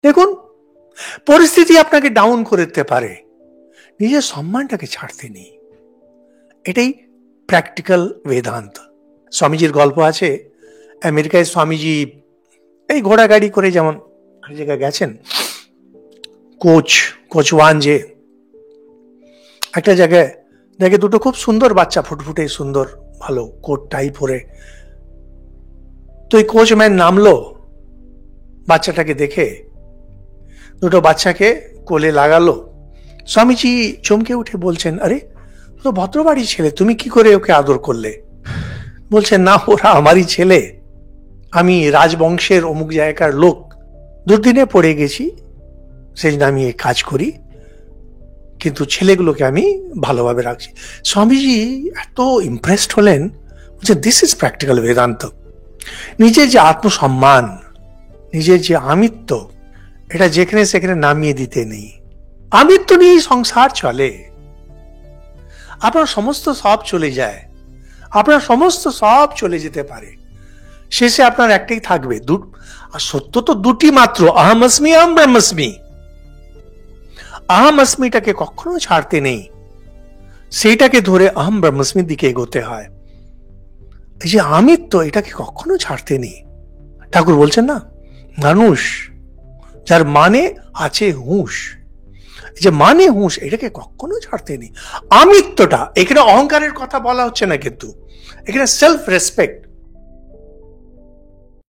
দেখুন, পরিস্থিতি আপনাকে ডাউন করে দিতে পারে, নিজের সম্মানটাকে ছাড়তে নেই। এটাই প্র্যাকটিক্যাল বেদান্ত। স্বামীজির গল্প আছে, আমেরিকায় স্বামীজি এই ঘোড়া গাড়ি করে যেমন এক জায়গায় গেছেন, কোচওয়ান যে একটা জায়গায় দেখে দুটো খুব সুন্দর বাচ্চা, ফুটফুটে সুন্দর, ভালো কোট টাই পরে। তো এই কোচম্যান নামলো, বাচ্চাটাকে দেখে দুটো বাচ্চাকে কোলে লাগালো। স্বামীজি চমকে উঠে বলছেন, আরে তো ভদ্রবাড়ির ছেলে, তুমি কি করে ওকে আদর করলে? বলছেন, না, ওরা আমারই ছেলে, আমি রাজবংশের অমুক জায়গার লোক, দুর্দিনে পড়ে গেছি, সেই জন্য আমি এই কাজ করি, কিন্তু ছেলেগুলোকে আমি ভালোভাবে রাখছি। স্বামীজি এত ইমপ্রেসড হলেন, বলছেন, দিস ইজ প্র্যাকটিক্যাল বেদান্ত। নিজের যে আত্মসম্মান, নিজের যে আমিত্ব, এটা যেখানে সেখানে নামিয়ে দিতে নেই। আমিত্ব নিয়েই সংসার চলে। আপনার সমস্ত সব চলে যায়, আপনার সমস্ত সব চলে যেতে পারে, শেষে আপনার একটাই থাকবে, আর সত্য তো দুটি মাত্র, আহম अस्मि আহম ব্রহ্মাস্মি। আহম अस्मिটাকে কখনো ছাড়তে নেই, সেইটাকে ধরে আহম ব্রহ্মাস্মির দিকে এগোতে হয়। এই যে আমিত্ব, এটাকে কখনো ছাড়তে নেই। ঠাকুর বলছেন না, মানুষ যার মানে আছে হুঁশ, যে মানে হুঁশ, এটাকে কখনো ছাড়তে নেই। আমিত্বটা, এখানে অহংকারের কথা বলা হচ্ছে না, কিন্তু এখানে সেলফ রেসপেক্ট,